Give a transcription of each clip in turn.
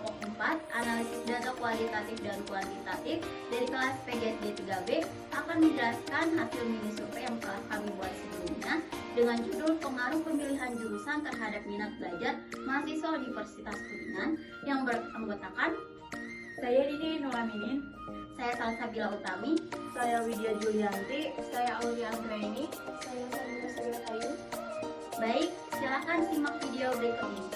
kelompok 4 analisis data kualitatif dan kuantitatif dari kelas PGSD 3B akan menjelaskan hasil mini survei yang telah kami buat sebelumnya dengan judul pengaruh pemilihan jurusan terhadap minat belajar mahasiswa Universitas Kuningan yang beranggotakan Saya Dini Nuraminin, saya Salsabila Utami, saya Widya Julianti, saya Aulia Anggraini, saya Sabila Sabilahayu. Baik, silakan simak video berikut ini.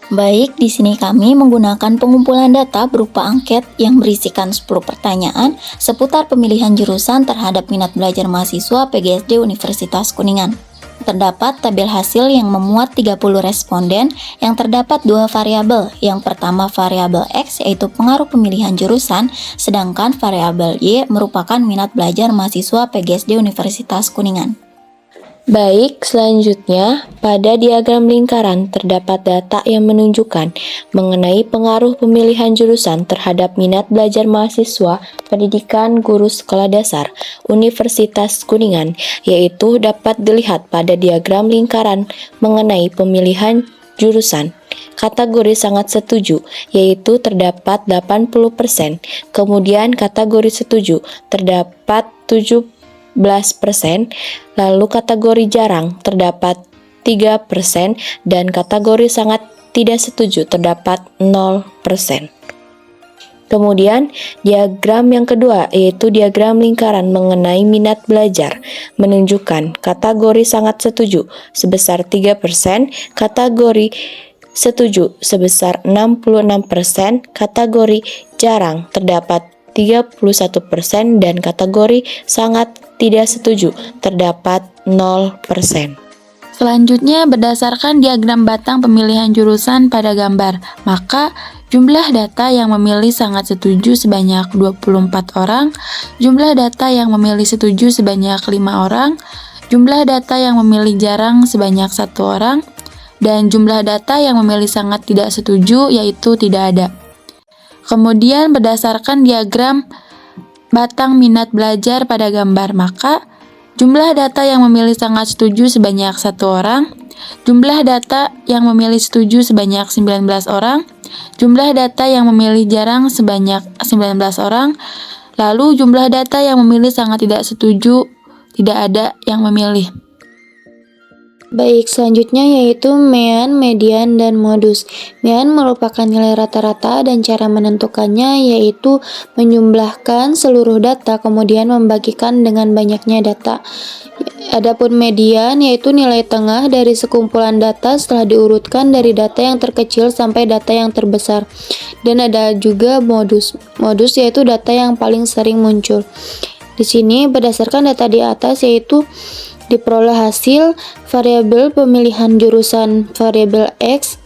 Baik, di sini kami menggunakan pengumpulan data berupa angket yang berisikan 10 pertanyaan seputar pemilihan jurusan terhadap minat belajar mahasiswa PGSD Universitas Kuningan. Terdapat tabel hasil yang memuat 30 responden yang terdapat dua variabel. Yang pertama variabel X yaitu pengaruh pemilihan jurusan, sedangkan variabel Y merupakan minat belajar mahasiswa PGSD Universitas Kuningan. Baik, selanjutnya pada diagram lingkaran terdapat data yang menunjukkan mengenai pengaruh pemilihan jurusan terhadap minat belajar mahasiswa pendidikan guru sekolah dasar Universitas Kuningan, yaitu dapat dilihat pada diagram lingkaran mengenai pemilihan jurusan. Kategori sangat setuju, yaitu terdapat 80%, kemudian kategori setuju terdapat 17%, lalu kategori jarang terdapat 3%, dan kategori sangat tidak setuju terdapat 0%. Kemudian, diagram yang kedua yaitu diagram lingkaran mengenai minat belajar menunjukkan kategori sangat setuju sebesar 3%, kategori setuju sebesar 66%, kategori jarang terdapat 31%, dan kategori sangat tidak setuju terdapat 0%. Selanjutnya, berdasarkan diagram batang pemilihan jurusan pada gambar, maka jumlah data yang memilih sangat setuju sebanyak 24 orang, jumlah data yang memilih setuju sebanyak 5 orang, jumlah data yang memilih jarang sebanyak 1 orang, dan jumlah data yang memilih sangat tidak setuju yaitu tidak ada. Kemudian berdasarkan diagram batang minat belajar pada gambar, maka jumlah data yang memilih sangat setuju sebanyak 1 orang, jumlah data yang memilih setuju sebanyak 19 orang, jumlah data yang memilih jarang sebanyak 19 orang, lalu jumlah data yang memilih sangat tidak setuju tidak ada yang memilih. Baik, selanjutnya yaitu mean, median, dan modus. Mean merupakan nilai rata-rata dan cara menentukannya yaitu menjumlahkan seluruh data kemudian membagikan dengan banyaknya data. Adapun median yaitu nilai tengah dari sekumpulan data setelah diurutkan dari data yang terkecil sampai data yang terbesar. Dan ada juga modus. Modus yaitu data yang paling sering muncul. Di sini berdasarkan data di atas yaitu diperoleh hasil variabel pemilihan jurusan variabel X,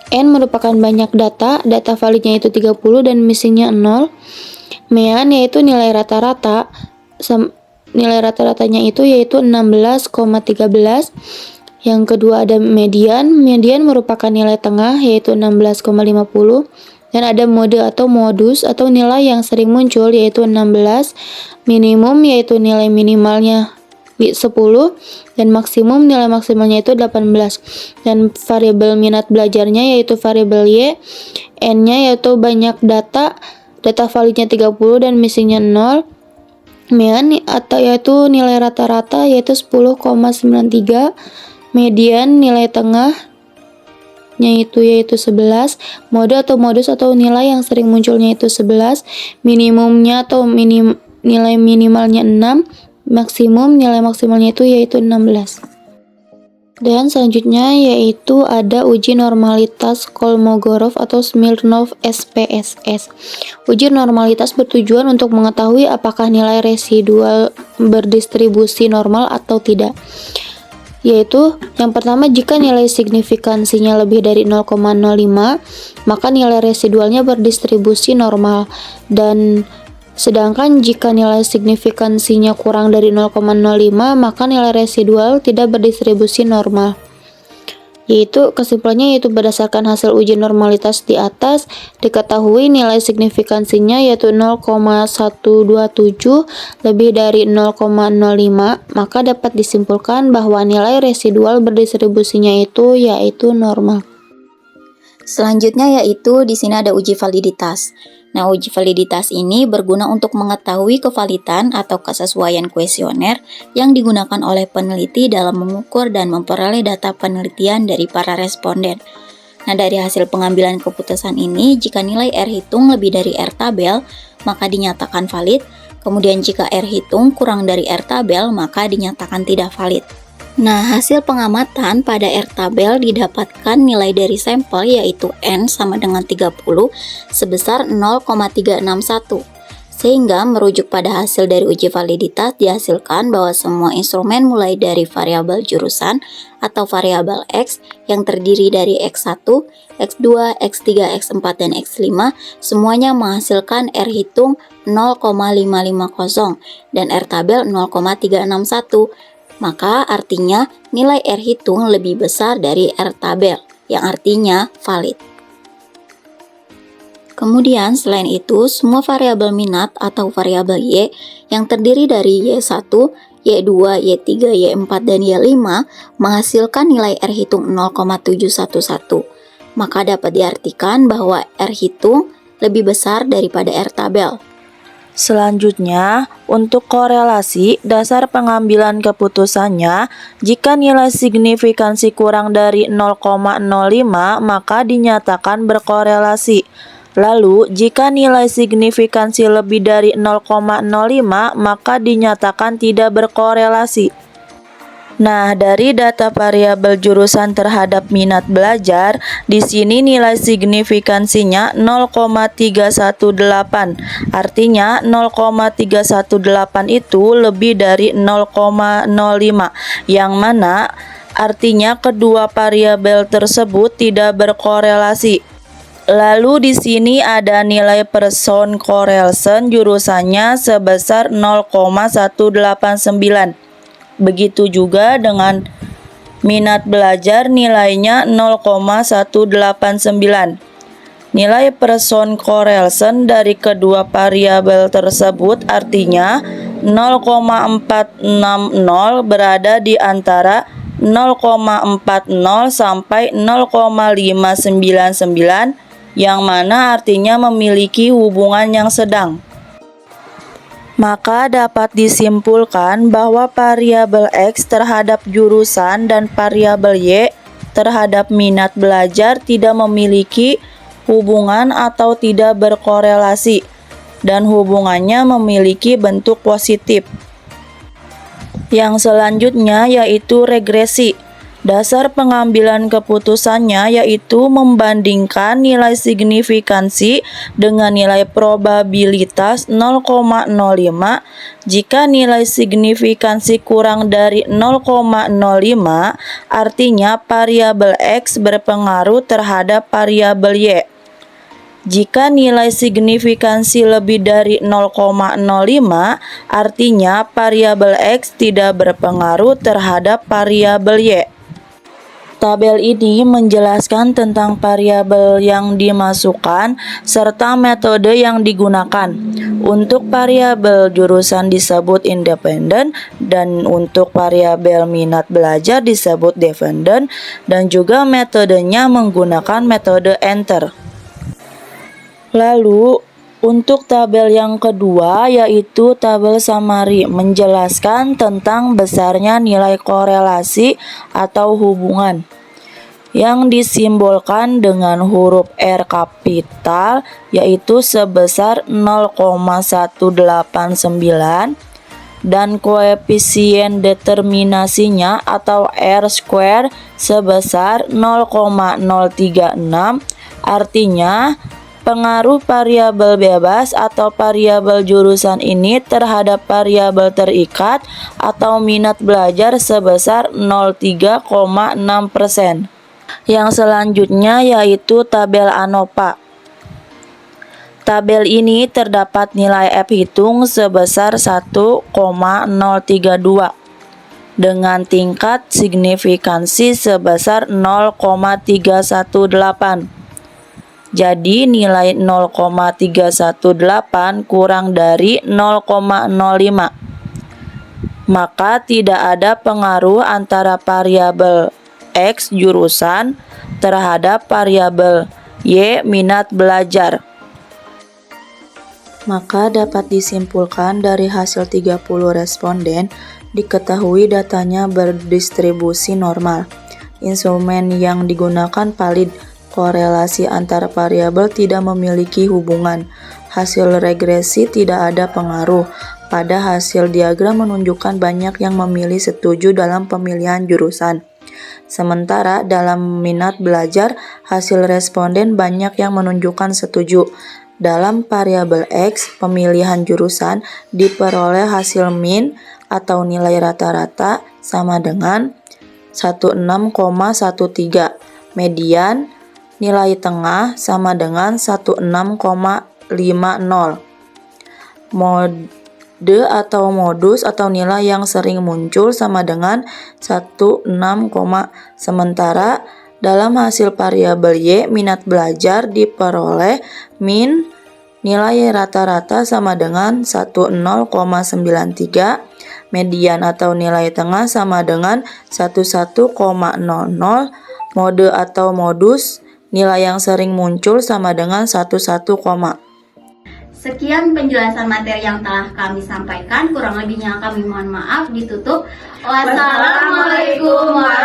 N merupakan banyak data validnya itu 30 dan missingnya 0. Mean yaitu nilai rata-rata, nilai rata-ratanya itu yaitu 16,13. Yang kedua ada median merupakan nilai tengah yaitu 16,50. Dan ada mode atau modus atau nilai yang sering muncul yaitu 16, minimum yaitu nilai minimalnya 10, dan maksimum nilai maksimalnya itu 18. Dan variabel minat belajarnya yaitu variabel Y, N-nya yaitu banyak data validnya 30 dan missingnya 0. Mean atau yaitu nilai rata-rata yaitu 10,93. Median nilai tengahnya yaitu 11. Mode atau modus atau nilai yang sering munculnya itu 11. Minimumnya atau nilai minimalnya 6. Maksimum nilai maksimalnya itu yaitu 16. Dan selanjutnya yaitu ada uji normalitas Kolmogorov atau Smirnov SPSS. Uji normalitas bertujuan untuk mengetahui apakah nilai residual berdistribusi normal atau tidak. Yaitu yang pertama, jika nilai signifikansinya lebih dari 0,05 maka nilai residualnya berdistribusi normal, dan sedangkan jika nilai signifikansinya kurang dari 0,05 maka nilai residual tidak berdistribusi normal. Yaitu kesimpulannya yaitu berdasarkan hasil uji normalitas di atas diketahui nilai signifikansinya yaitu 0,127 lebih dari 0,05 maka dapat disimpulkan bahwa nilai residual berdistribusinya yaitu normal. Selanjutnya yaitu di sini ada uji validitas. Nah, uji validitas ini berguna untuk mengetahui kevalidan atau kesesuaian kuesioner yang digunakan oleh peneliti dalam mengukur dan memperoleh data penelitian dari para responden. Nah, dari hasil pengambilan keputusan ini, jika nilai R hitung lebih dari R tabel, maka dinyatakan valid. Kemudian jika R hitung kurang dari R tabel, maka dinyatakan tidak valid. Nah, hasil pengamatan pada R tabel didapatkan nilai dari sampel yaitu N sama dengan 30 sebesar 0,361. Sehingga merujuk pada hasil dari uji validitas dihasilkan bahwa semua instrumen mulai dari variabel jurusan atau variabel X yang terdiri dari X1, X2, X3, X4, dan X5 semuanya menghasilkan R hitung 0,550 dan R tabel 0,361. Maka artinya nilai R hitung lebih besar dari R tabel, yang artinya valid. Kemudian selain itu, semua variabel minat atau variabel Y yang terdiri dari Y1, Y2, Y3, Y4, dan Y5 menghasilkan nilai R hitung 0,711. Maka dapat diartikan bahwa R hitung lebih besar daripada R tabel. Selanjutnya, untuk korelasi, dasar pengambilan keputusannya, jika nilai signifikansi kurang dari 0,05, maka dinyatakan berkorelasi. Lalu, jika nilai signifikansi lebih dari 0,05, maka dinyatakan tidak berkorelasi. Nah, dari data variabel jurusan terhadap minat belajar, di sini nilai signifikansinya 0,318. Artinya 0,318 itu lebih dari 0,05, yang mana artinya kedua variabel tersebut tidak berkorelasi. Lalu di sini ada nilai Pearson correlation jurusannya sebesar 0,189. Begitu juga dengan minat belajar nilainya 0,189. Nilai Pearson correlation dari kedua variabel tersebut artinya 0,460 berada di antara 0,40 sampai 0,599, yang mana artinya memiliki hubungan yang sedang. Maka dapat disimpulkan bahwa variabel X terhadap jurusan dan variabel Y terhadap minat belajar tidak memiliki hubungan atau tidak berkorelasi, dan hubungannya memiliki bentuk positif. Yang selanjutnya yaitu regresi. Dasar pengambilan keputusannya yaitu membandingkan nilai signifikansi dengan nilai probabilitas 0,05. Jika nilai signifikansi kurang dari 0,05, artinya variabel X berpengaruh terhadap variabel Y. Jika nilai signifikansi lebih dari 0,05, artinya variabel X tidak berpengaruh terhadap variabel Y. Tabel ini menjelaskan tentang variabel yang dimasukkan serta metode yang digunakan. Untuk variabel jurusan disebut independen, dan untuk variabel minat belajar disebut dependent, dan juga metodenya menggunakan metode enter. Lalu untuk tabel yang kedua yaitu tabel summary, menjelaskan tentang besarnya nilai korelasi atau hubungan yang disimbolkan dengan huruf R kapital yaitu sebesar 0,189 dan koefisien determinasinya atau R square sebesar 0,036. Artinya pengaruh variabel bebas atau variabel jurusan ini terhadap variabel terikat atau minat belajar sebesar 0,3,6%. Yang selanjutnya yaitu tabel ANOVA. Tabel ini terdapat nilai F hitung sebesar 1,032 dengan tingkat signifikansi sebesar 0,318. Jadi nilai 0,318 kurang dari 0,05. Maka tidak ada pengaruh antara variabel X jurusan terhadap variabel Y minat belajar. Maka dapat disimpulkan dari hasil 30 responden diketahui datanya berdistribusi normal. Instrumen yang digunakan valid, korelasi antar variabel tidak memiliki hubungan. Hasil regresi tidak ada pengaruh. Pada hasil diagram menunjukkan banyak yang memilih setuju dalam pemilihan jurusan. Sementara dalam minat belajar, hasil responden banyak yang menunjukkan setuju. Dalam variabel X, pemilihan jurusan diperoleh hasil min atau nilai rata-rata sama dengan 16,13. Median nilai tengah sama dengan 16,50. Mode atau modus atau nilai yang sering muncul sama dengan 16, sementara dalam hasil variabel Y minat belajar diperoleh min nilai rata-rata sama dengan 10,93, median atau nilai tengah sama dengan 11,00, mode atau modus nilai yang sering muncul sama dengan 11, Sekian penjelasan materi yang telah kami sampaikan. Kurang lebihnya kami mohon maaf. Ditutup. Wassalamualaikum warahmatullahi wabarakatuh.